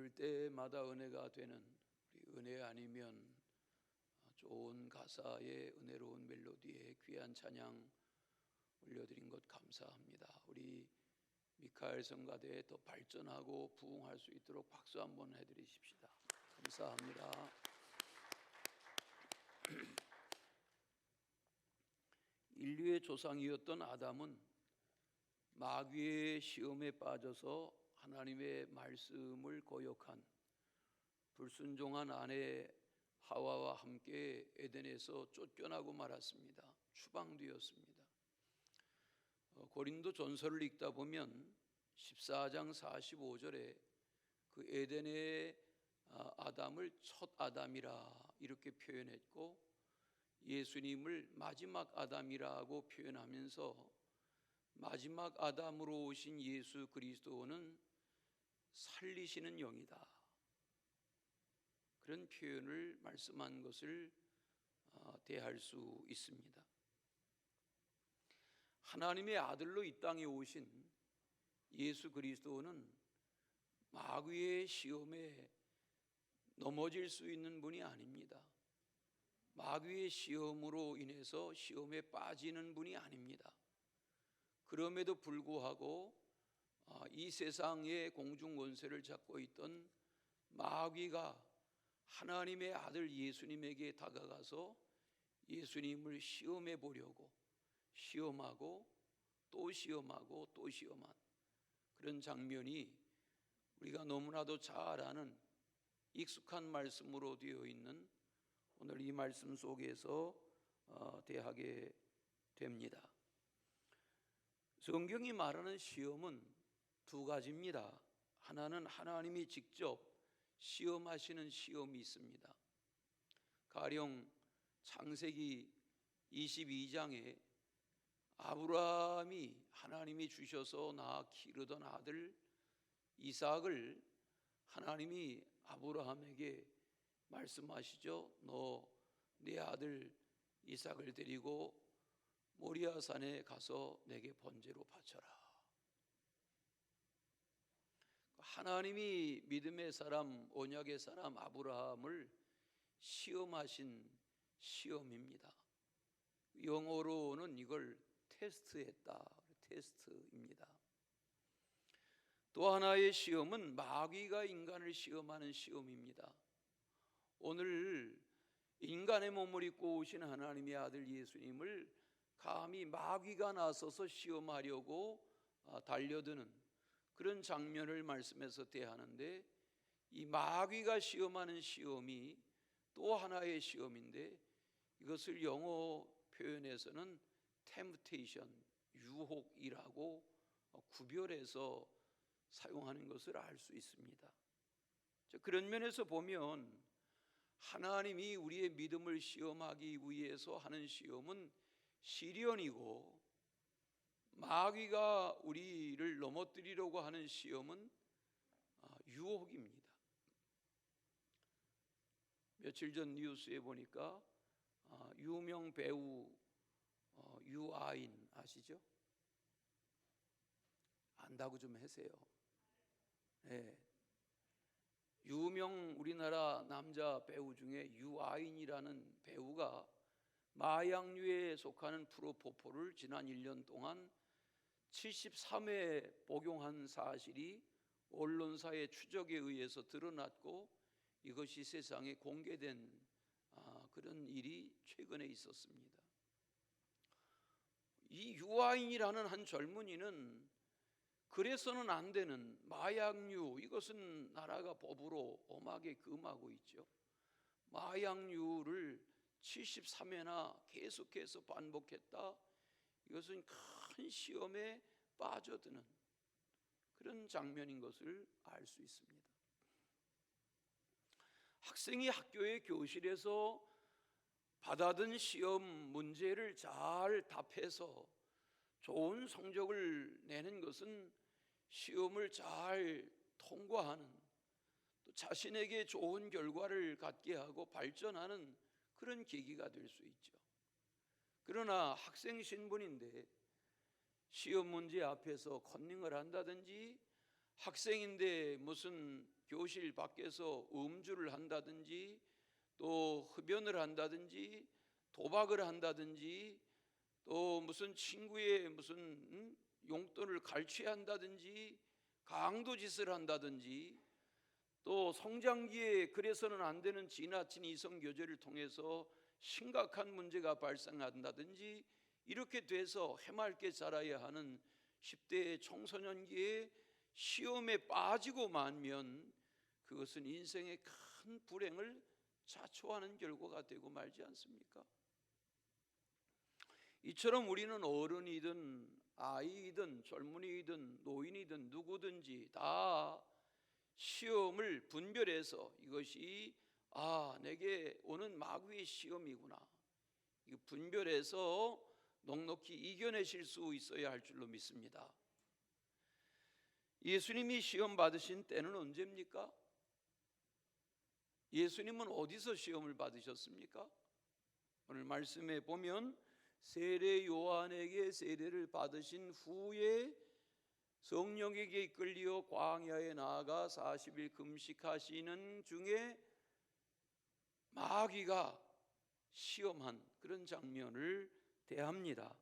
들을 때마다 은혜가 되는 우리 은혜 아니면 좋은 가사의 은혜로운 멜로디에 귀한 찬양 올려드린 것 감사합니다. 우리 미카엘 성가대에 더 발전하고 부흥할 수 있도록 박수 한번 해드리십시다. 감사합니다. 인류의 조상이었던 아담은 마귀의 시험에 빠져서 하나님의 말씀을 거역한 불순종한 아내 하와와 함께 에덴에서 쫓겨나고 말았습니다. 추방되었습니다. 고린도 전서를 읽다 보면 14장 45절에 그 에덴의 아담을 첫 아담이라 이렇게 표현했고, 예수님을 마지막 아담이라고 표현하면서 마지막 아담으로 오신 예수 그리스도는 살리시는 영이다, 그런 표현을 말씀한 것을 대할 수 있습니다. 하나님의 아들로 이 땅에 오신 예수 그리스도는 마귀의 시험에 넘어질 수 있는 분이 아닙니다. 마귀의 시험으로 인해서 시험에 빠지는 분이 아닙니다. 그럼에도 불구하고 이 세상의 공중권세를 잡고 있던 마귀가 하나님의 아들 예수님에게 다가가서 예수님을 시험해 보려고 시험하고 또 시험하고 또 시험한 그런 장면이 우리가 너무나도 잘 아는 익숙한 말씀으로 되어 있는 오늘 이 말씀 속에서 대하게 됩니다. 성경이 말하는 시험은 두 가지입니다. 하나는 하나님이 직접 시험하시는 시험이 있습니다. 가령 창세기 22장에 아브라함이 하나님이 주셔서 낳아 기르던 아들 이삭을 하나님이 아브라함에게 말씀하시죠. 너 네 아들 이삭을 데리고 모리아 산에 가서 내게 번제로 바쳐라. 하나님이 믿음의 사람, 언약의 사람 아브라함을 시험하신 시험입니다. 영어로는 이걸 테스트했다, 테스트입니다. 또 하나의 시험은 마귀가 인간을 시험하는 시험입니다. 오늘 인간의 몸을 입고 오신 하나님의 아들 예수님을 감히 마귀가 나서서 시험하려고 달려드는 그런 장면을 말씀에서 대하는데, 이 마귀가 시험하는 시험이 또 하나의 시험인데, 이것을 영어 표현에서는 temptation, 유혹이라고 구별해서 사용하는 것을 알 수 있습니다. 그런 면에서 보면 하나님이 우리의 믿음을 시험하기 위해서 하는 시험은 시련이고, 마귀가 우리를 넘어뜨리려고 하는 시험은 유혹입니다. 며칠 전 뉴스에 보니까 유명 배우 유아인 아시죠? 안다고 좀 하세요. 네. 유명 우리나라 남자 배우 중에 유아인이라는 배우가 마약류에 속하는 프로포폴을 지난 1년 동안 73회 복용한 사실이 언론사의 추적에 의해서 드러났고, 이것이 세상에 공개된 그런 일이 최근에 있었습니다. 이 유아인이라는 한 젊은이는 그래서는 안 되는 마약류, 이것은 나라가 법으로 엄하게 금하고 있죠. 마약류를 73회나 계속해서 반복했다. 이것은 큰 시험에 빠져드는 그런 장면인 것을 알 수 있습니다. 학생이 학교의 교실에서 받아든 시험 문제를 잘 답해서 좋은 성적을 내는 것은 시험을 잘 통과하는, 또 자신에게 좋은 결과를 갖게 하고 발전하는 그런 계기가 될 수 있죠. 그러나 학생 신분인데 시험 문제 앞에서 컨닝을 한다든지 학생인데 무슨 교실 밖에서 음주를 한다든지 또 흡연을 한다든지 도박을 한다든지 또 무슨 친구의 무슨 용돈을 갈취한다든지 강도짓을 한다든지 또 성장기에 그래서는 안 되는 지나친 이성 교제를 통해서 심각한 문제가 발생한다든지 이렇게 돼서 해맑게 자라야 하는 10대 청소년기에 시험에 빠지고 말면 그것은 인생의 큰 불행을 자초하는 결과가 되고 말지 않습니까? 이처럼 우리는 어른이든 아이이든 젊은이이든 노인이든 누구든지 다 시험을 분별해서 이것이 내게 오는 마귀의 시험이구나, 이거 분별해서 넉넉히 이겨내실 수 있어야 할 줄로 믿습니다. 예수님이 시험 받으신 때는 언제입니까? 예수님은 어디서 시험을 받으셨습니까? 오늘 말씀에 보면 세례 요한에게 세례를 받으신 후에 성령에게 이끌려 광야에 나아가 40일 금식하시는 중에 마귀가 시험한 그런 장면을 대합니다.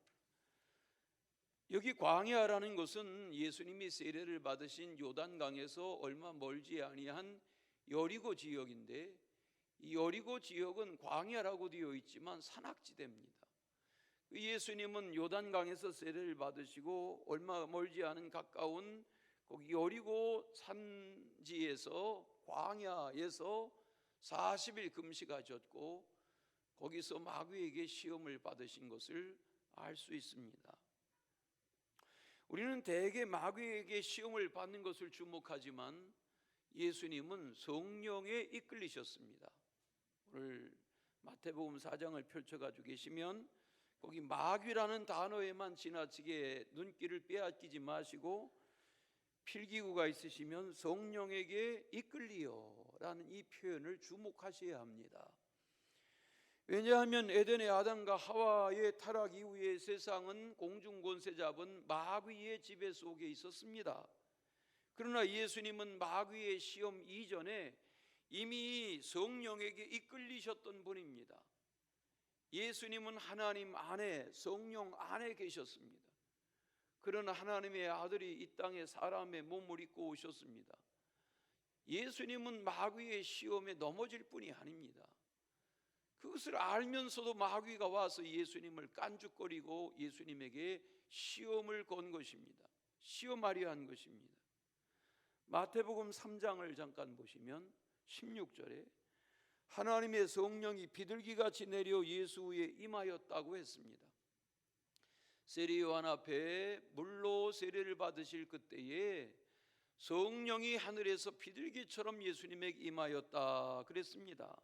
여기 광야라는 것은 예수님이 세례를 받으신 요단강에서 얼마 멀지 아니한 여리고 지역인데, 이 여리고 지역은 광야라고 되어 있지만 산악지대입니다. 예수님은 요단강에서 세례를 받으시고 얼마 멀지 않은 가까운 거기 여리고 산지에서 광야에서 40일 금식하셨고 거기서 마귀에게 시험을 받으신 것을 알 수 있습니다. 우리는 대개 마귀에게 시험을 받는 것을 주목하지만 예수님은 성령에 이끌리셨습니다. 오늘 마태복음 4장을 펼쳐가지고 계시면 거기 마귀라는 단어에만 지나치게 눈길을 빼앗기지 마시고 필기구가 있으시면 성령에게 이끌리어라는 이 표현을 주목하셔야 합니다. 왜냐하면 에덴의 아담과 하와의 타락 이후에 세상은 공중권세 잡은 마귀의 지배 속에 있었습니다. 그러나 예수님은 마귀의 시험 이전에 이미 성령에게 이끌리셨던 분입니다. 예수님은 하나님 안에, 성령 안에 계셨습니다. 그러나 하나님의 아들이 이 땅에 사람의 몸을 입고 오셨습니다. 예수님은 마귀의 시험에 넘어질 뿐이 아닙니다. 그것을 알면서도 마귀가 와서 예수님을 깐죽거리고 예수님에게 시험을 건 것입니다. 시험하려 한 것입니다. 마태복음 3장을 잠깐 보시면 16절에 하나님의 성령이 비둘기같이 내려 예수 위에 임하였다고 했습니다. 세례 요한 앞에 물로 세례를 받으실 그때에 성령이 하늘에서 비둘기처럼 예수님에게 임하였다 그랬습니다.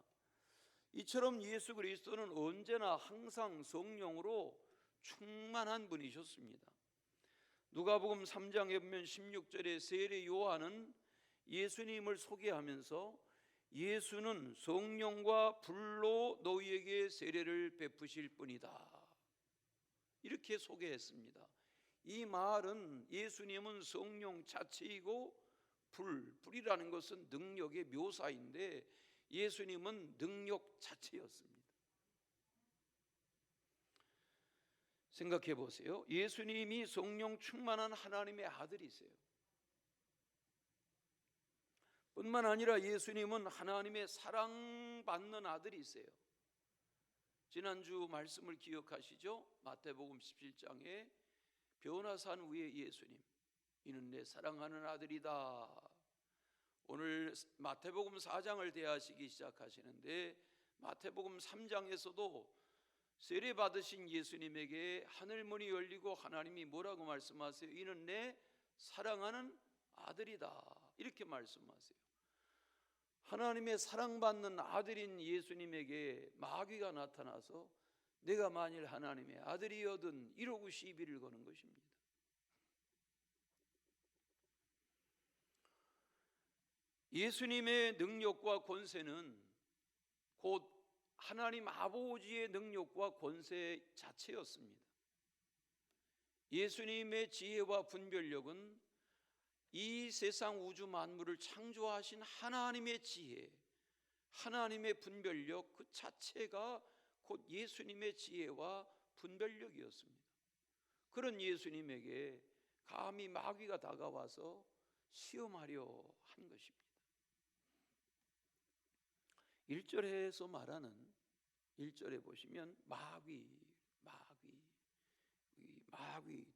이처럼 예수 그리스도는 언제나 항상 성령으로 충만한 분이셨습니다. 누가복음 3장에 보면 16절에 세례 요한은 예수님을 소개하면서 예수는 성령과 불로 너희에게 세례를 베푸실 뿐이다, 이렇게 소개했습니다. 이 말은 예수님은 성령 자체이고 불이라는 것은 능력의 묘사인데 예수님은 능력 자체였습니다. 생각해 보세요. 예수님이 성령 충만한 하나님의 아들이세요. 뿐만 아니라 예수님은 하나님의 사랑받는 아들이세요. 지난주 말씀을 기억하시죠? 마태복음 17장에 변화산 위에 예수님, 이는 내 사랑하는 아들이다. 오늘 마태복음 4장을 대하시기 시작하시는데 마태복음 3장에서도 세례 받으신 예수님에게 하늘문이 열리고 하나님이 뭐라고 말씀하세요? 이는 내 사랑하는 아들이다, 이렇게 말씀하세요. 하나님의 사랑받는 아들인 예수님에게 마귀가 나타나서 내가 만일 하나님의 아들이거든 이러고 시비를 거는 것입니다. 예수님의 능력과 권세는 곧 하나님 아버지의 능력과 권세 자체였습니다. 예수님의 지혜와 분별력은 이 세상 우주 만물을 창조하신 하나님의 지혜, 하나님의 분별력 그 자체가 곧 예수님의 지혜와 분별력이었습니다. 그런 예수님에게 감히 마귀가 다가와서 시험하려 한 것입니다. 1절에서 말하는 1절에 보시면 마귀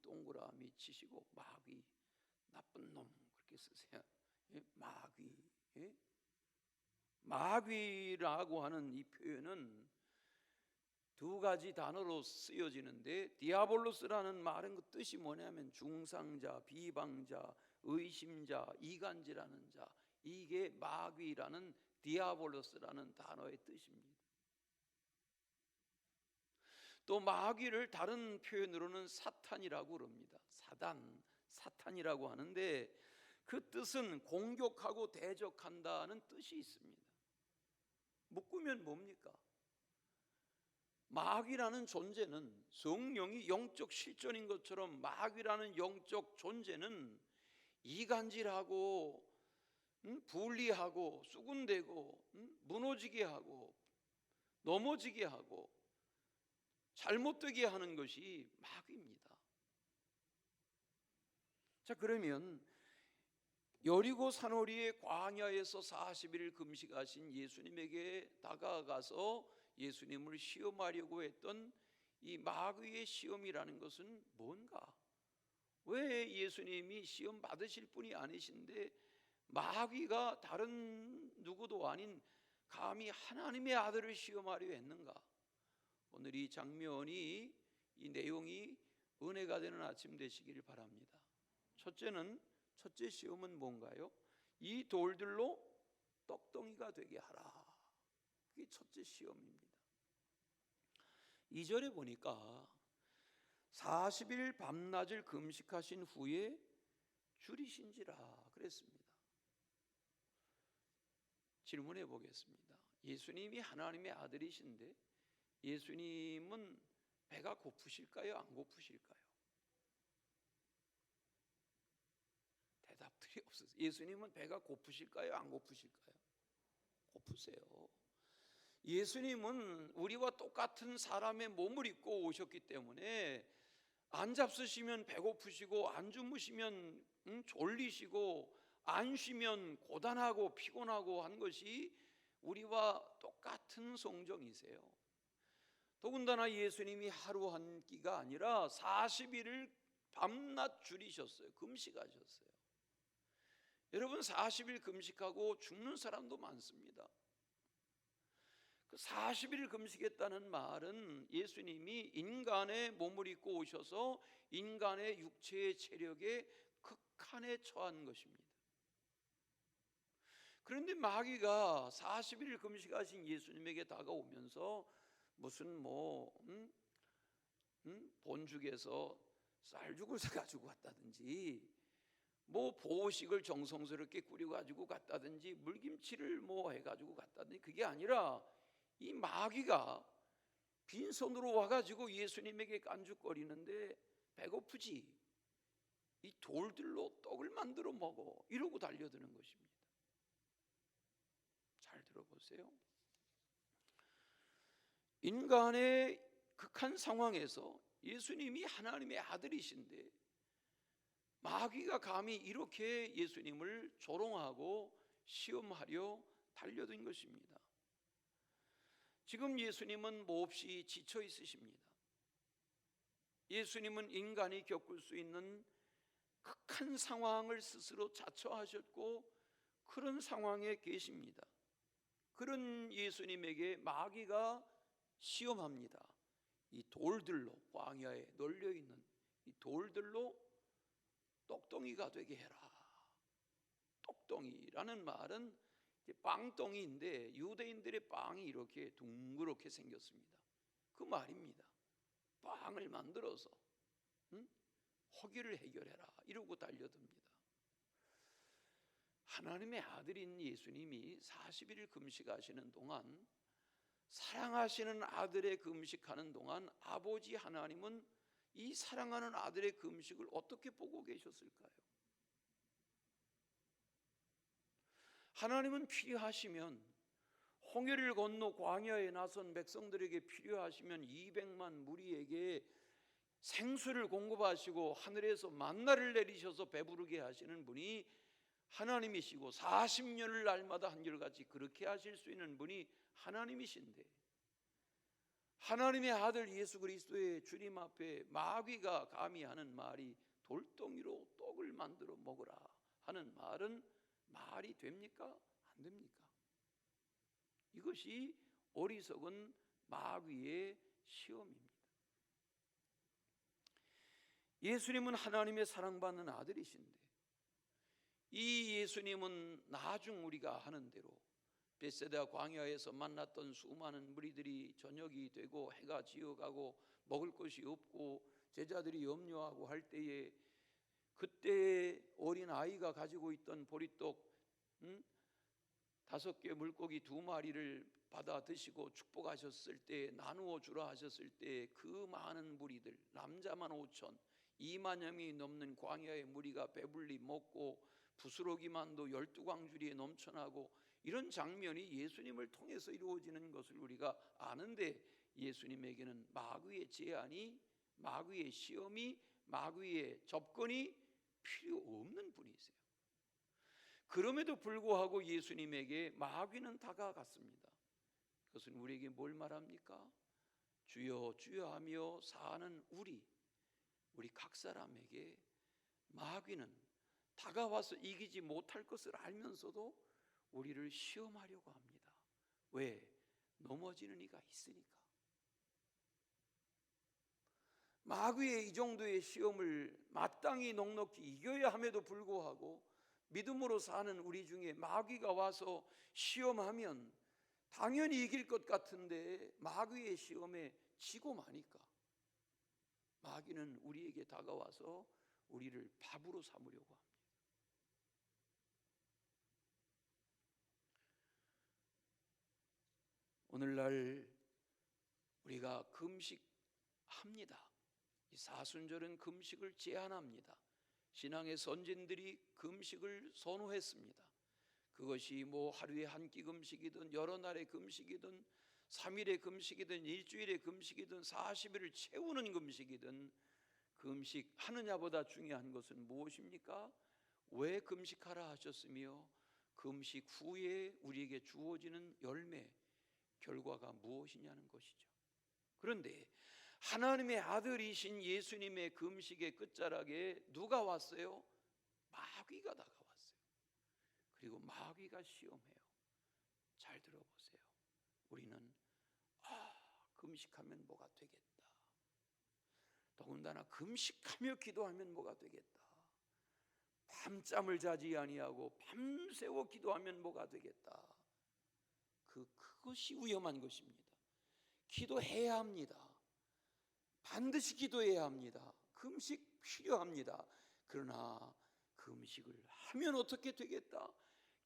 동그라미 치시고 마귀 나쁜 놈 그렇게 쓰세요. 마귀. 마귀라고 하는 이 표현은 두 가지 단어로 쓰여지는데 디아볼로스라는 말은 그 뜻이 뭐냐면 중상자, 비방자, 의심자, 이간질하는 자, 이게 마귀라는 디아볼로스라는 단어의 뜻입니다. 또 마귀를 다른 표현으로는 사탄이라고 그럽니다. 사탄이라고 하는데 그 뜻은 공격하고 대적한다는 뜻이 있습니다. 묶으면 뭡니까? 마귀라는 존재는 성령이 영적 실존인 것처럼 마귀라는 영적 존재는 이간질하고 분리하고 쑥은대고 무너지게 하고 넘어지게 하고 잘못되게 하는 것이 마귀입니다. 자, 그러면 여리고 산호리의 광야에서 40일 금식하신 예수님에게 다가가서 예수님을 시험하려고 했던 이 마귀의 시험이라는 것은 뭔가? 왜 예수님이 시험 받으실 분이 아니신데 마귀가 다른 누구도 아닌 감히 하나님의 아들을 시험하려 했는가? 오늘 이 장면이 이 내용이 은혜가 되는 아침 되시기를 바랍니다. 첫째 시험은 뭔가요? 이 돌들로 떡덩이가 되게 하라. 그게 첫째 시험입니다. 2절에 보니까 40일 밤낮을 금식하신 후에 줄이신지라 그랬습니다. 질문해 보겠습니다. 예수님이 하나님의 아들이신데 예수님은 배가 고프실까요? 안 고프실까요? 대답들이 없어요. 예수님은 배가 고프실까요? 안 고프실까요? 고프세요. 예수님은 우리와 똑같은 사람의 몸을 입고 오셨기 때문에 안 잡수시면 배고프시고 안 주무시면 졸리시고 안 쉬면 고단하고 피곤하고 한 것이 우리와 똑같은 성정이세요. 더군다나 예수님이 하루 한 끼가 아니라 40일을 밤낮 줄이셨어요. 금식하셨어요. 여러분 40일 금식하고 죽는 사람도 많습니다. 그 40일 금식했다는 말은 예수님이 인간의 몸을 입고 오셔서 인간의 육체의 체력에 극한에 처한 것입니다. 그런데 마귀가 40일 금식하신 예수님에게 다가오면서 무슨 본죽에서 쌀죽을 사가지고 갔다든지 보호식을 정성스럽게 꾸려가지고 갔다든지 물김치를 해가지고 갔다든지 그게 아니라 이 마귀가 빈손으로 와가지고 예수님에게 깐죽거리는데 배고프지? 이 돌들로 떡을 만들어 먹어 이러고 달려드는 것입니다. 잘 들어보세요. 인간의 극한 상황에서 예수님이 하나님의 아들이신데 마귀가 감히 이렇게 예수님을 조롱하고 시험하려 달려든 것입니다. 지금 예수님은 몹시 지쳐 있으십니다. 예수님은 인간이 겪을 수 있는 극한 상황을 스스로 자처하셨고 그런 상황에 계십니다. 그런 예수님에게 마귀가 시험합니다. 이 돌들로 광야에 널려있는 이 돌들로 떡덩이가 되게 해라. 떡덩이라는 말은 빵덩이인데 유대인들의 빵이 이렇게 둥그렇게 생겼습니다. 그 말입니다. 빵을 만들어서 허기를 해결해라 이러고 달려듭니다. 하나님의 아들인 예수님이 40일 금식하시는 동안 사랑하시는 아들의 금식하는 동안 아버지 하나님은 이 사랑하는 아들의 금식을 어떻게 보고 계셨을까요? 하나님은 필요하시면 홍해를 건너 광야에 나선 백성들에게 필요하시면 200만 무리에게 생수를 공급하시고 하늘에서 만나를 내리셔서 배부르게 하시는 분이 하나님이시고 40년을 날마다 한결같이 그렇게 하실 수 있는 분이 하나님이신데, 하나님의 아들 예수 그리스도의 주님 앞에 마귀가 감히 하는 말이 돌덩이로 떡을 만들어 먹으라 하는 말은 말이 됩니까? 안 됩니까? 이것이 어리석은 마귀의 시험입니다. 예수님은 하나님의 사랑받는 아들이신데, 이 예수님은 나중 우리가 하는 대로 베세다 광야에서 만났던 수많은 무리들이 저녁이 되고 해가 지어가고 먹을 것이 없고 제자들이 염려하고 할 때에, 그때 어린 아이가 가지고 있던 보리떡 5개 물고기 2마리를 받아 드시고 축복하셨을 때, 나누어 주라 하셨을 때 그 많은 무리들, 남자만 5천 2만여 명이 넘는 광야의 무리가 배불리 먹고 부스러기만도 12광주리에 넘쳐나고, 이런 장면이 예수님을 통해서 이루어지는 것을 우리가 아는데, 예수님에게는 마귀의 제한이, 마귀의 시험이, 마귀의 접근이 필요 없는 분이세요. 그럼에도 불구하고 예수님에게 마귀는 다가갔습니다. 그것은 우리에게 뭘 말합니까? 주여 주여 하며 사는 우리 각 사람에게 마귀는 다가와서 이기지 못할 것을 알면서도 우리를 시험하려고 합니다. 왜? 넘어지는 이가 있으니까. 마귀의 이 정도의 시험을 마땅히 넉넉히 이겨야 함에도 불구하고 믿음으로 사는 우리 중에 마귀가 와서 시험하면 당연히 이길 것 같은데 마귀의 시험에 지고 마니까 마귀는 우리에게 다가와서 우리를 밥으로 삼으려고 합니다. 오늘날 우리가 금식합니다. 이 사순절은 금식을 제한합니다. 신앙의 선진들이 금식을 선호했습니다. 그것이 하루에 한 끼 금식이든 여러 날의 금식이든 3일의 금식이든 일주일의 금식이든 40일을 채우는 금식이든, 금식하느냐보다 중요한 것은 무엇입니까? 왜 금식하라 하셨으며 금식 후에 우리에게 주어지는 열매, 결과가 무엇이냐는 것이죠. 그런데 하나님의 아들이신 예수님의 금식의 끝자락에 누가 왔어요? 마귀가 다가왔어요. 그리고 마귀가 시험해요. 잘 들어보세요. 우리는 금식하면 뭐가 되겠다. 더군다나 금식하며 기도하면 뭐가 되겠다. 밤잠을 자지 아니하고 밤새워 기도하면 뭐가 되겠다. 그것이 위험한 것입니다. 기도해야 합니다. 반드시 기도해야 합니다. 금식 필요합니다. 그러나 금식을 하면 어떻게 되겠다,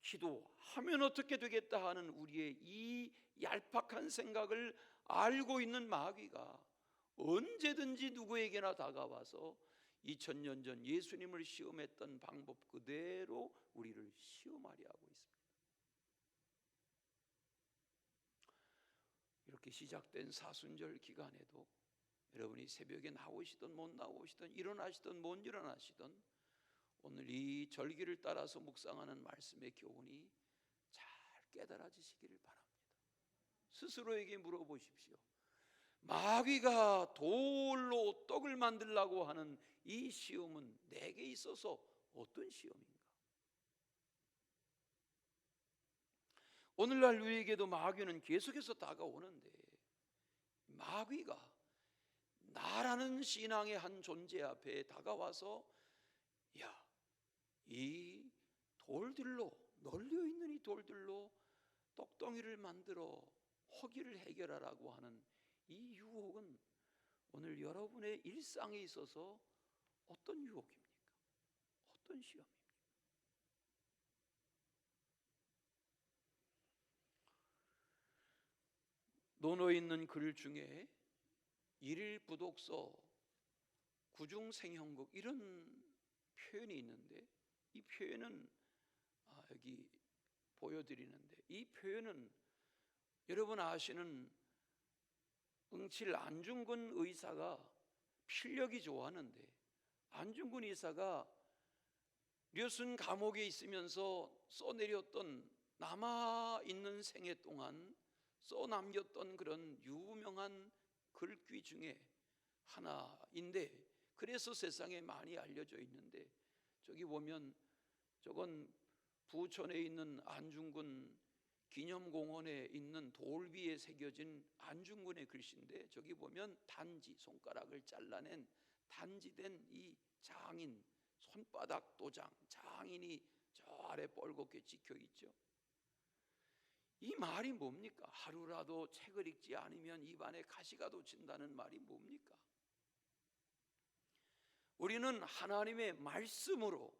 기도하면 어떻게 되겠다 하는 우리의 이 얄팍한 생각을 알고 있는 마귀가 언제든지 누구에게나 다가와서 2000년 전 예수님을 시험했던 방법 그대로 우리를 시험하려 하고 있습니다. 이렇게 시작된 사순절 기간에도 여러분이 새벽에 나오시든 못 나오시든 일어나시든 못 일어나시든 오늘 이 절기를 따라서 묵상하는 말씀의 교훈이 잘 깨달아지시기를 바랍니다. 스스로에게 물어보십시오. 마귀가 돌로 떡을 만들려고 하는 이 시험은 내게 있어서 어떤 시험인가? 오늘날 우리에게도 마귀는 계속해서 다가오는데, 마귀가 나라는 신앙의 한 존재 앞에 다가와서 이 돌들로, 널려있는 이 돌들로 떡덩이를 만들어 허기를 해결하라고 하는 이 유혹은 오늘 여러분의 일상에 있어서 어떤 유혹입니까? 어떤 시험입니까? 논어 있는 글 중에 일일 부독서, 구중생형국 이런 표현이 있는데, 이 표현은 여기 보여드리는데, 이 표현은 여러분 아시는 응칠 안중근 의사가 필력이 좋았는데, 안중근 의사가 류순 감옥에 있으면서 써내렸던, 남아있는 생애 동안 써남겼던 그런 유명한 글귀 중에 하나인데, 그래서 세상에 많이 알려져 있는데, 저기 보면 저건 부천에 있는 안중근 기념공원에 있는 돌비에 새겨진 안중근의 글씨인데, 저기 보면 단지, 손가락을 잘라낸 단지된 이 장인, 손바닥 도장, 장인이 저 아래 뻘겋게 찍혀 있죠. 이 말이 뭡니까? 하루라도 책을 읽지 않으면 입안에 가시가 돋친다는 말이 뭡니까? 우리는 하나님의 말씀으로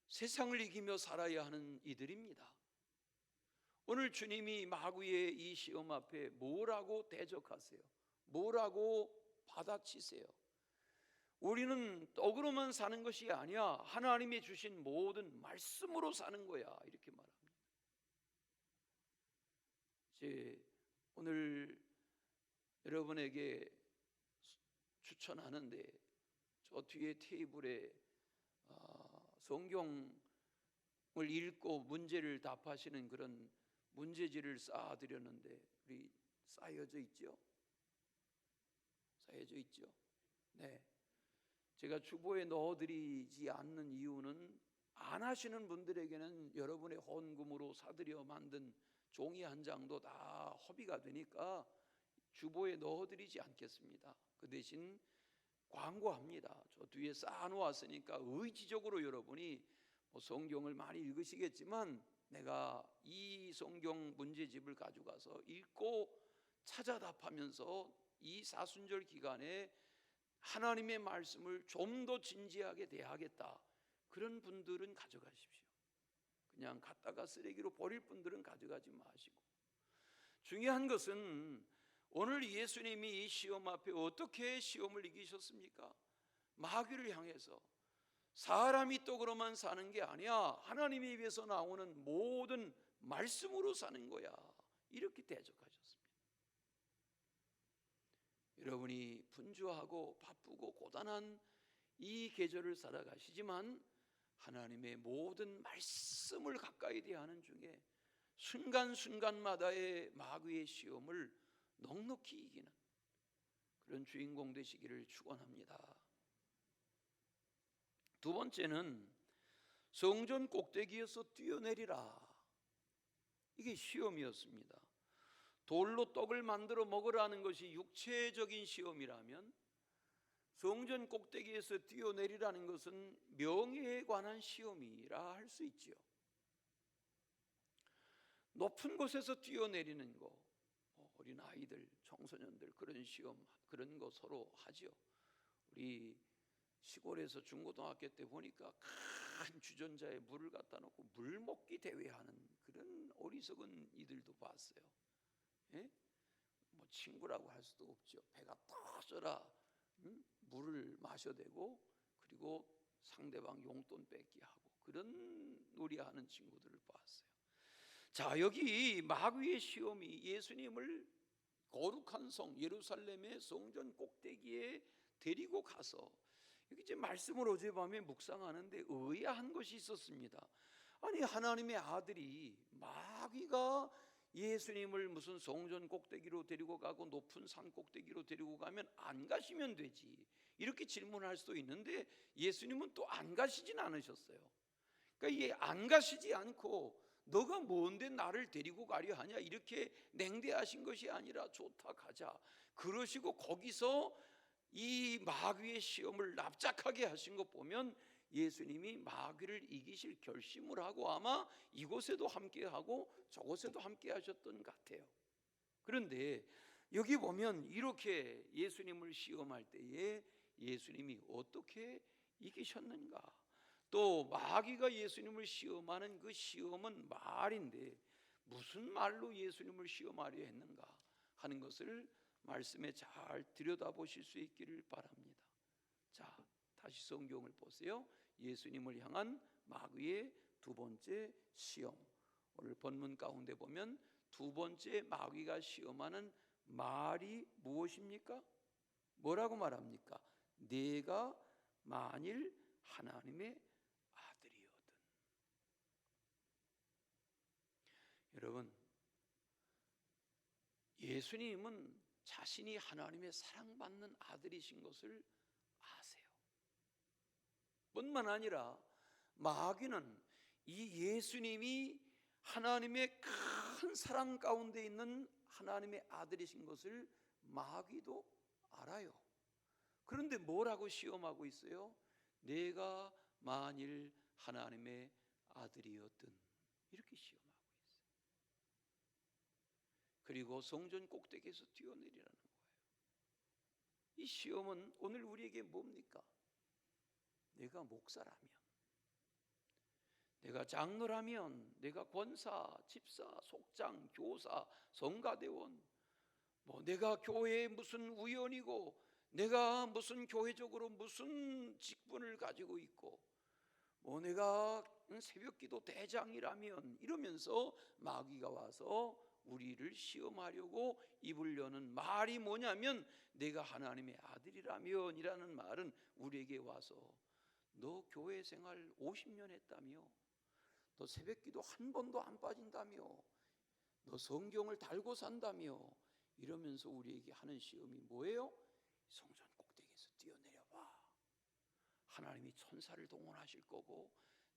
세상을 이기며 살아야 하는 이들입니다. 오늘 주님이 마귀의 이 시험 앞에 뭐라고 대적하세요? 뭐라고 받아치세요? 우리는 떡으로만 사는 것이 아니야, 하나님이 주신 모든 말씀으로 사는 거야, 이렇게 말합니다. 이제 오늘 여러분에게 추천하는데, 저 뒤에 테이블에 성경을 읽고 문제를 답하시는 그런 문제지를 쌓아드렸는데, 우리 쌓여져 있죠? 쌓여져 있죠? 네. 제가 주보에 넣어드리지 않는 이유는, 안 하시는 분들에게는 여러분의 헌금으로 사들여 만든 종이 한 장도 다 허비가 되니까 주보에 넣어드리지 않겠습니다. 그 대신 광고합니다. 저 뒤에 쌓아놓았으니까 의지적으로 여러분이 성경을 많이 읽으시겠지만, 내가 이 성경 문제집을 가져가서 읽고 찾아답하면서 이 사순절 기간에 하나님의 말씀을 좀 더 진지하게 대하겠다, 그런 분들은 가져가십시오. 그냥 갖다가 쓰레기로 버릴 분들은 가져가지 마시고, 중요한 것은 오늘 예수님이 이 시험 앞에 어떻게 시험을 이기셨습니까? 마귀를 향해서 사람이 떡으로만 사는 게 아니야, 하나님의 입에서 나오는 모든 말씀으로 사는 거야, 이렇게 대적하셨습니다. 여러분이 분주하고 바쁘고 고단한 이 계절을 살아가시지만, 하나님의 모든 말씀을 가까이 대하는 중에 순간순간마다의 마귀의 시험을 넉넉히 이기는 그런 주인공 되시기를 축원합니다. 두 번째는 성전 꼭대기에서 뛰어내리라. 이게 시험이었습니다. 돌로 떡을 만들어 먹으라는 것이 육체적인 시험이라면, 성전 꼭대기에서 뛰어내리라는 것은 명예에 관한 시험이라 할 수 있지요. 높은 곳에서 뛰어내리는 거, 어린 아이들, 청소년들 그런 시험, 그런 거 서로 하죠. 우리 시골에서 중고등학교 때 보니까 큰 주전자에 물을 갖다 놓고 물 먹기 대회하는 그런 어리석은 이들도 봤어요. 예? 뭐 친구라고 할 수도 없죠. 배가 터져라 물을 마셔대고, 그리고 상대방 용돈 뺏기 하고, 그런 놀이하는 친구들을 봤어요. 자, 여기 마귀의 시험이 예수님을 거룩한 성 예루살렘의 성전 꼭대기에 데리고 가서, 여기 이제 말씀을 어젯밤에 묵상하는데 의아한 것이 있었습니다. 아니, 하나님의 아들이 마귀가 예수님을 무슨 성전 꼭대기로 데리고 가고 높은 산 꼭대기로 데리고 가면 안 가시면 되지, 이렇게 질문할 수도 있는데, 예수님은 또 안 가시진 않으셨어요. 그러니까 이게 안 가시지 않고 너가 뭔데 나를 데리고 가려 하냐, 이렇게 냉대하신 것이 아니라 좋다, 가자, 그러시고 거기서 이 마귀의 시험을 납작하게 하신 것 보면, 예수님이 마귀를 이기실 결심을 하고 아마 이곳에도 함께하고 저곳에도 함께 하셨던 것 같아요. 그런데 여기 보면 이렇게 예수님을 시험할 때에 예수님이 어떻게 이기셨는가, 또 마귀가 예수님을 시험하는 그 시험은 말인데 무슨 말로 예수님을 시험하려 했는가 하는 것을 말씀에 잘 들여다보실 수 있기를 바랍니다. 자, 다시 성경을 보세요. 예수님을 향한 마귀의 두 번째 시험, 오늘 본문 가운데 보면 두 번째 마귀가 시험하는 말이 무엇입니까? 뭐라고 말합니까? 네가 만일 하나님의 아들이거든. 여러분, 예수님은 자신이 하나님의 사랑받는 아들이신 것을 아세요. 뿐만 아니라 마귀는 이 예수님이 하나님의 큰 사랑 가운데 있는 하나님의 아들이신 것을 마귀도 알아요. 그런데 뭐라고 시험하고 있어요? 내가 만일 하나님의 아들이었든, 이렇게 시험하고 있어요. 그리고 성전 꼭대기에서 뛰어내리라는 거예요. 이 시험은 오늘 우리에게 뭡니까? 내가 목사라면, 내가 장로라면, 내가 권사, 집사, 속장, 교사, 성가대원, 내가 교회의 무슨 위원이고, 내가 무슨 교회적으로 무슨 직분을 가지고 있고, 내가 새벽기도 대장이라면, 이러면서 마귀가 와서 우리를 시험하려고 입을 여는 말이 뭐냐면, 내가 하나님의 아들이라면 이라는 말은 우리에게 와서 너 교회 생활 50년 했다며, 너 새벽기도 한 번도 안 빠진다며, 너 성경을 달고 산다며, 이러면서 우리에게 하는 시험이 뭐예요? 성전 꼭대기에서 뛰어내려봐. 하나님이 천사를 동원하실 거고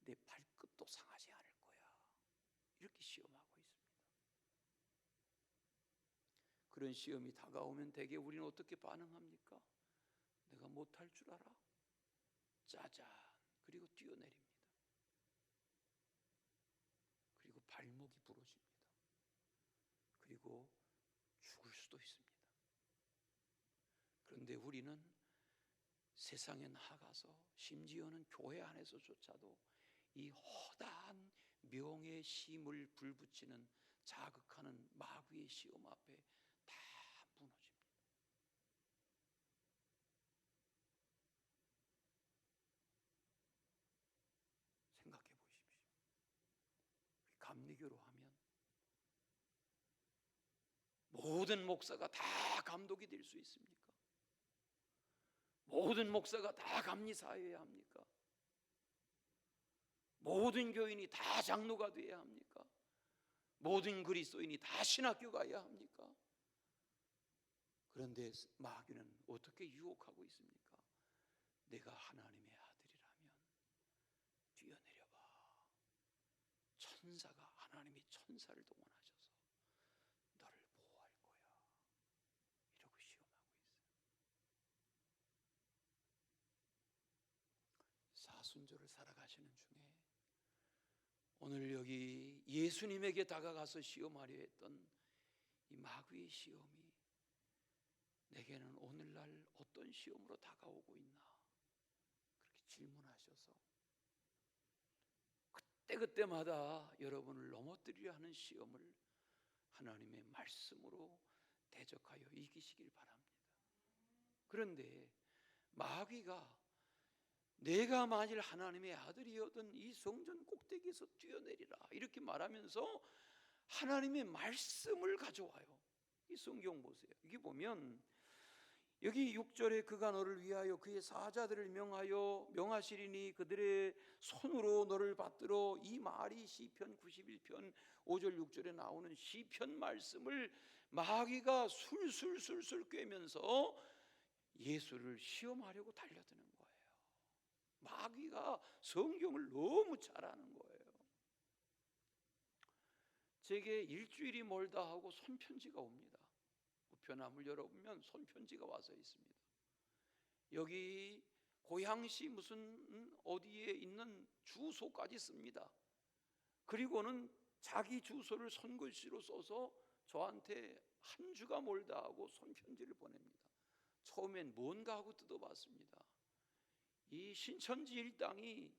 내 발끝도 상하지 않을 거야. 이렇게 시험하고 있습니다. 그런 시험이 다가오면 대개 우리는 어떻게 반응합니까? 내가 못할 줄 알아? 짜잔. 그리고 뛰어내립니다. 그리고 발목이 부러집니다. 그리고 죽을 수도 있습니다. 그런데 우리는 세상에 나가서, 심지어는 교회 안에서조차도 이 허다한 명예 심을 불붙이는, 자극하는 마귀의 시험 앞에 다 무너집니다. 생각해 보십시오. 감리교로 하면 모든 목사가 다 감독이 될 수 있습니까? 모든 목사가 다 감리사여야 합니까? 모든 교인이 다 장로가 되어야 합니까? 모든 그리스도인이 다 신학교 가야 합니까? 그런데 마귀는 어떻게 유혹하고 있습니까? 내가 하나님의 아들이라면 뛰어내려봐. 하나님이 천사를 동원하셔서 너를 보호할 거야. 이러고 시험하고 있어요. 사순절을 살아가시는 중에 오늘 여기 예수님에게 다가가서 시험하려 했던 이 마귀의 시험이 내게는 오늘날 어떤 시험으로 다가오고 있나, 그렇게 질문하셔서 그때그때마다 여러분을 넘어뜨리려 하는 시험을 하나님의 말씀으로 대적하여 이기시길 바랍니다. 그런데 마귀가 내가 만일 하나님의 아들이었던 이 성전 꼭대기에서 뛰어내리라 이렇게 말하면서 하나님의 말씀을 가져와요. 이 성경 보세요. 여기 보면 여기 6절에 그가 너를 위하여 그의 사자들을 명하시리니 그들의 손으로 너를 받들어, 이 말이 시편 91편 5절 6절에 나오는 시편 말씀을 마귀가 술술술술 꿰면서 예수를 시험하려고 달려드는 거예요. 마귀가 성경을 너무 잘 아는 거예요. 제게 일주일이 멀다 하고 손편지가 옵니다. 우편함을 열어보면 손편지가 와서 있습니다. 여기 고향시 무슨 어디에 있는 주소까지 씁니다. 그리고는 자기 주소를 손글씨로 써서 저한테 한 주가 멀다 하고 손편지를 보냅니다. 처음엔 뭔가 하고 뜯어봤습니다. 이 신천지 일당이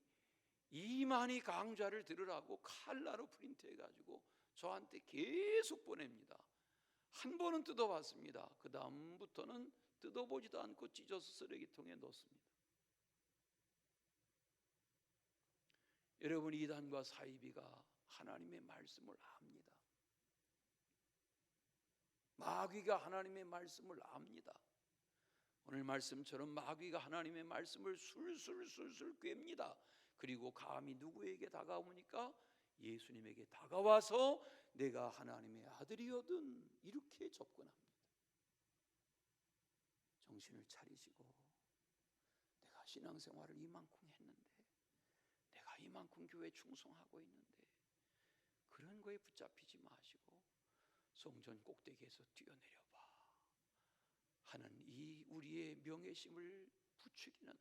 이만희 강좌를 들으라고 칼라로 프린트해가지고 저한테 계속 보냅니다. 한 번은 뜯어봤습니다. 그 다음부터는 뜯어보지도 않고 찢어서 쓰레기통에 넣습니다. 여러분, 이단과 사이비가 하나님의 말씀을 압니다. 마귀가 하나님의 말씀을 압니다. 오늘 말씀처럼 마귀가 하나님의 말씀을 술술 꿰입니다. 그리고 감히 누구에게 다가오니까 예수님에게 다가와서 내가 하나님의 아들이거든 이렇게 접근합니다. 정신을 차리시고 내가 신앙생활을 이만큼 했는데, 내가 이만큼 교회에 충성하고 있는데 그런 거에 붙잡히지 마시고 성전 꼭대기에서 뛰어내려봐 하는 이 우리의 명예심을 부추기는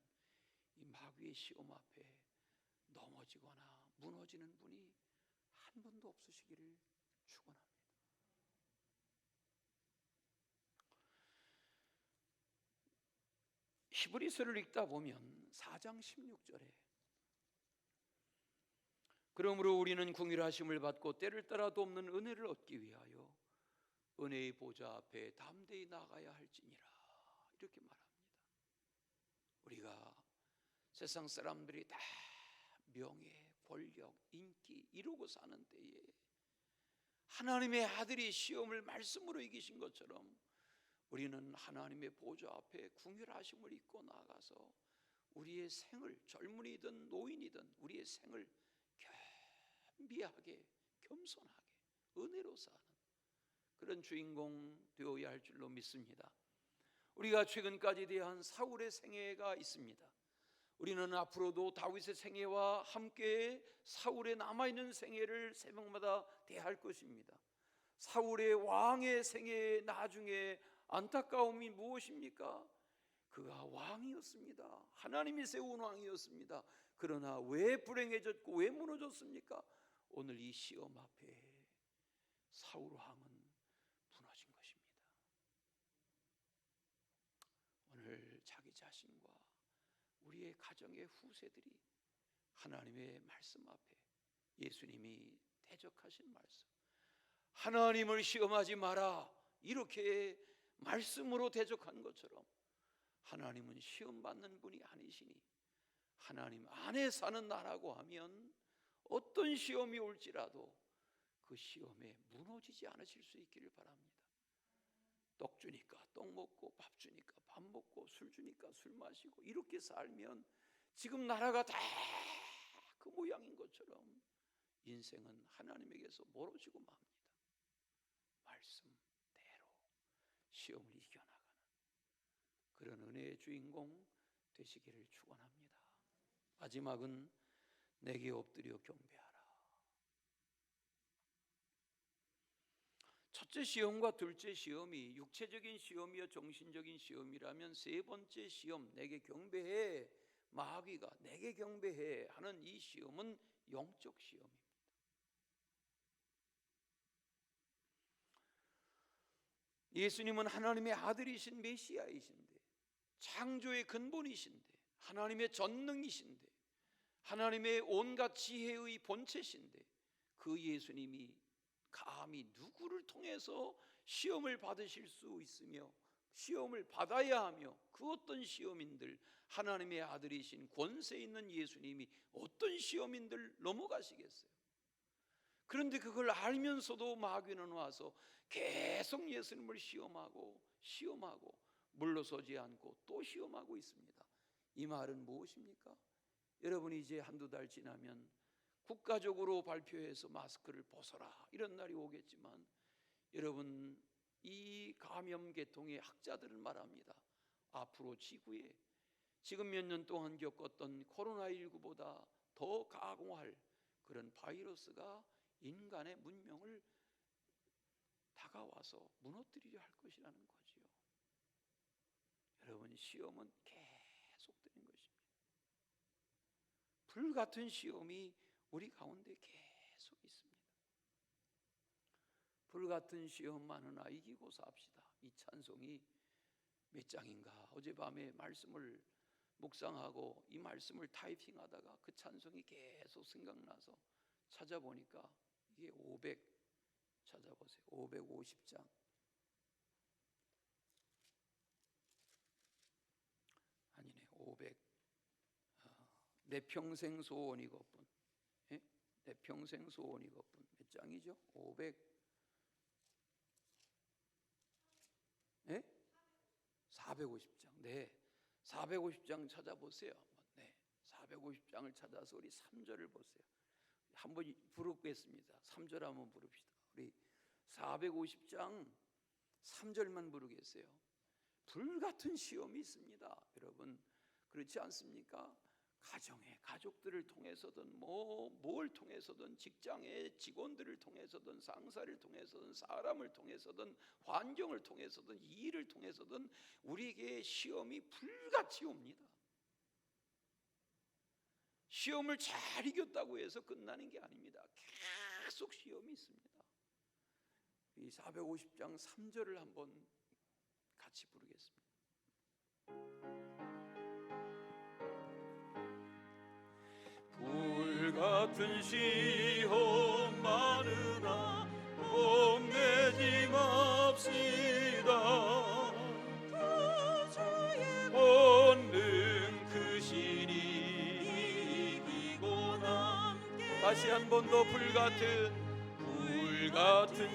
이 마귀의 시험 앞에 넘어지거나 무너지는 분이 한 분도 없으시기를 축원합니다. 히브리서를 읽다 보면 4장 16절에 그러므로 우리는 긍휼하심을 받고 때를 따라 돕는 은혜를 얻기 위하여 은혜의 보좌 앞에 담대히 나가야 할지니라 이렇게 말합니다. 우리가 세상 사람들이 다 명예, 권력, 인기 이루고 사는 때에 하나님의 아들이 시험을 말씀으로 이기신 것처럼 우리는 하나님의 보좌 앞에 긍휼하심을 입고 나가서 우리의 생을, 젊은이든 노인이든 우리의 생을 겸비하게, 겸손하게, 은혜로 사는 그런 주인공 되어야 할 줄로 믿습니다. 우리가 최근까지 대한 사울의 생애가 있습니다. 우리는 앞으로도 다윗의 생애와 함께 사울의 남아있는 생애를 새벽마다 대할 것입니다. 사울의 왕의 생애의 나중에 안타까움이 무엇입니까? 그가 왕이었습니다. 하나님이 세운 왕이었습니다. 그러나 왜 불행해졌고 왜 무너졌습니까? 오늘 이 시험 앞에 사울 왕은 무너진 것입니다. 오늘 자기 자신과 우리의 가정의 후세들이 하나님의 말씀 앞에 예수님이 대적하신 말씀, 하나님을 시험하지 마라 이렇게 말씀으로 대적한 것처럼 하나님은 시험받는 분이 아니시니 하나님 안에 사는 나라고 하면 어떤 시험이 올지라도 그 시험에 무너지지 않으실 수 있기를 바랍니다. 떡 주니까 떡 먹고 밥 주니까 밥 먹고 술 주니까 술 마시고 이렇게 살면 지금 나라가 다 그 모양인 것처럼 인생은 하나님에게서 멀어지고 맙니다. 말씀대로 시험을 이겨나가는 그런 은혜의 주인공 되시기를 축원합니다. 마지막은 내게 엎드려 경배하라. 첫째 시험과 둘째 시험이 육체적인 시험이요 정신적인 시험이라면 세 번째 시험 내게 경배해, 마귀가 내게 경배해 하는 이 시험은 영적 시험입니다. 예수님은 하나님의 아들이신 메시아이신데, 창조의 근본이신데, 하나님의 전능이신데, 하나님의 온갖 지혜의 본체신데 그 예수님이 감히 누구를 통해서 시험을 받으실 수 있으며 시험을 받아야 하며 그 어떤 시험인들, 하나님의 아들이신 권세 있는 예수님이 어떤 시험인들 넘어가시겠어요? 그런데 그걸 알면서도 마귀는 와서 계속 예수님을 시험하고 물러서지 않고 또 시험하고 있습니다. 이 말은 무엇입니까? 여러분이 이제 한두 달 지나면 국가적으로 발표해서 마스크를 벗어라 이런 날이 오겠지만, 여러분 이 감염 계통의 학자들은 말합니다. 앞으로 지구에 지금 몇 년 동안 겪었던 코로나19보다 더 가공할 그런 바이러스가 인간의 문명을 다가와서 무너뜨리려 할 것이라는 거지요. 여러분 시험은 계속되는 것입니다. 불같은 시험이 우리 가운데 계속 있습니다. 불같은 시험 많으나 이기고 삽시다. 이 찬송이 몇 장인가 어젯밤에 말씀을 묵상하고 이 말씀을 타이핑하다가 그 찬송이 계속 생각나서 찾아보니까 이게 500 찾아보세요. 550장. 아니네. 500 내 평생 소원이거뿐. 예? 내 평생 소원이거든. 몇 장이죠? 500. 네? 450장. 네. 450장 찾아보세요. 네. 450장을 찾아서 우리 3절을 보세요. 한번 부르겠습니다. 3절 한번 부릅시다. 우리 450장 3절만 부르겠어요. 불같은 시험이 있습니다. 여러분 그렇지 않습니까? 가정에 가족들을 통해서든 뭘 통해서든 직장의 직원들을 통해서든 상사를 통해서든 사람을 통해서든 환경을 통해서든 일을 통해서든 우리에게 시험이 불같이 옵니다. 시험을 잘 이겼다고 해서 끝나는 게 아닙니다. 계속 시험이 있습니다. 이 450장 3절을 한번 같이 부르겠습니다. 불같은 시험 많으나 겁내지 맙시다. 권능 크시니 이기고 남게. 다시 한 번 더 불같은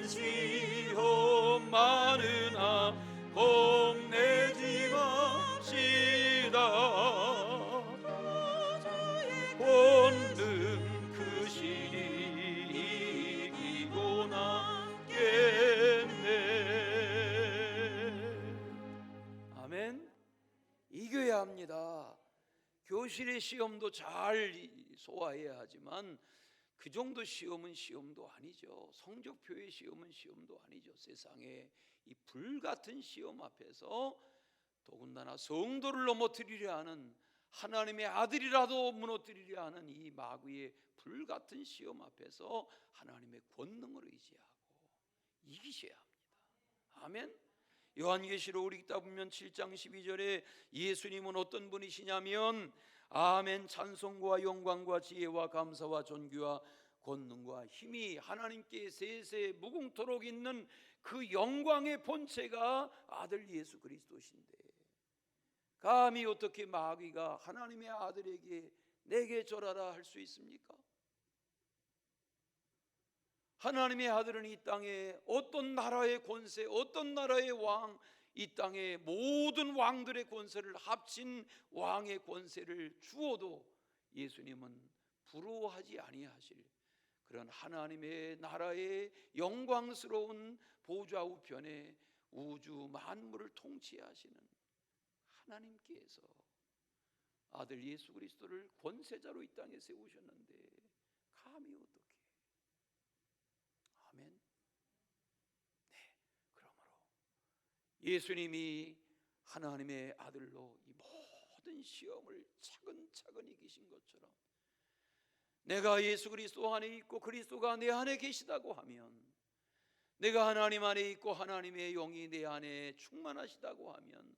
시험 많으나 겁내지 맙시다. 권능 크시니 이기고 남겠네. 아멘. 이겨야 합니다. 교실의 시험도 잘 소화해야 하지만 그 정도 시험은 시험도 아니죠. 성적표의 시험은 시험도 아니죠. 세상에 이 불같은 시험 앞에서 더군다나 성도를 넘어뜨리려 하는, 하나님의 아들이라도 무너뜨리려 하는 이 마귀의 불같은 시험 앞에서 하나님의 권능을 의지하고 이기셔야 합니다. 아멘. 요한계시록 우리 읽다 보면 7장 12절에 예수님은 어떤 분이시냐면 아멘, 찬송과 영광과 지혜와 감사와 존귀와 권능과 힘이 하나님께 세세 무궁토록 있는 그 영광의 본체가 아들 예수 그리스도신데, 감히 어떻게 마귀가 하나님의 아들에게 내게 절하라 할 수 있습니까? 하나님의 아들은 이 땅에 어떤 나라의 권세, 어떤 나라의 왕, 이 땅의 모든 왕들의 권세를 합친 왕의 권세를 주어도 예수님은 부러워하지 아니하실 그런 하나님의 나라의 영광스러운 보좌 우편에 우주 만물을 통치하시는 하나님께서 아들 예수 그리스도를 권세자로 이 땅에 세우셨는데 감히 어떻게? 아멘. 네, 그러므로 예수님이 하나님의 아들로 이 모든 시험을 차근차근 이기신 것처럼 내가 예수 그리스도 안에 있고 그리스도가 내 안에 계시다고 하면, 내가 하나님 안에 있고 하나님의 영이 내 안에 충만하시다고 하면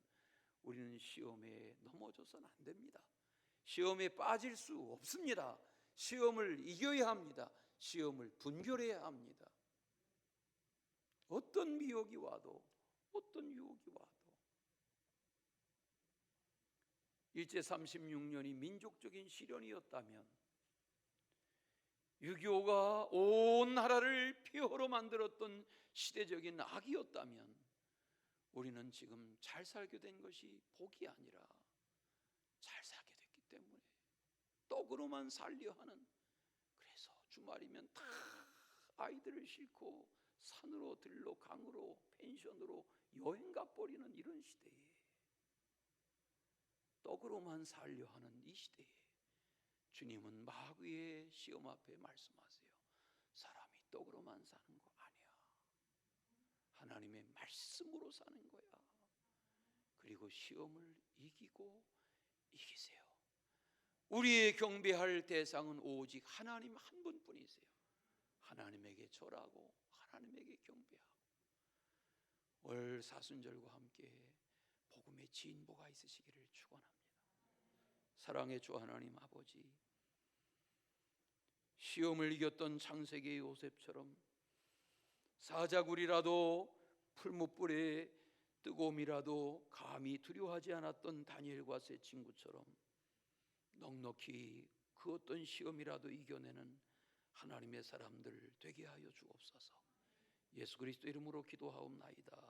우리는 시험에 넘어져서는 안 됩니다. 시험에 빠질 수 없습니다. 시험을 이겨야 합니다. 시험을 분별해야 합니다. 어떤 미혹이 와도, 어떤 유혹이 와도. 일제 36년이 민족적인 시련이었다면, 6.25가 온 나라를 폐허로 만들었던 시대적인 악이었다면, 우리는 지금 잘 살게 된 것이 복이 아니라 잘 살게 됐기 때문에 떡으로만 살려 하는, 그래서 주말이면 다 아이들을 싣고 산으로 들로 강으로 펜션으로 여행 가버리는 이런 시대에, 떡으로만 살려 하는 이 시대에 주님은 마귀의 시험 앞에 말씀하세요. 사람이 떡으로만 사는 거 아니야. 하나님의 말씀으로 사는 거야. 그리고 시험을 이기고 이기세요. 우리의 경배할 대상은 오직 하나님 한 분뿐이세요. 하나님에게 절하고 하나님에게 경배하고 올 사순절과 함께 복음의 진보가 있으시기를 축원합니다. 사랑의 주 하나님 아버지, 시험을 이겼던 창세기의 요셉처럼 사자굴이라도 풀무불에 뜨거움이라도 감히 두려워하지 않았던 다니엘과 세 친구처럼 넉넉히 그 어떤 시험이라도 이겨내는 하나님의 사람들 되게 하여 주옵소서. 예수 그리스도 이름으로 기도하옵나이다.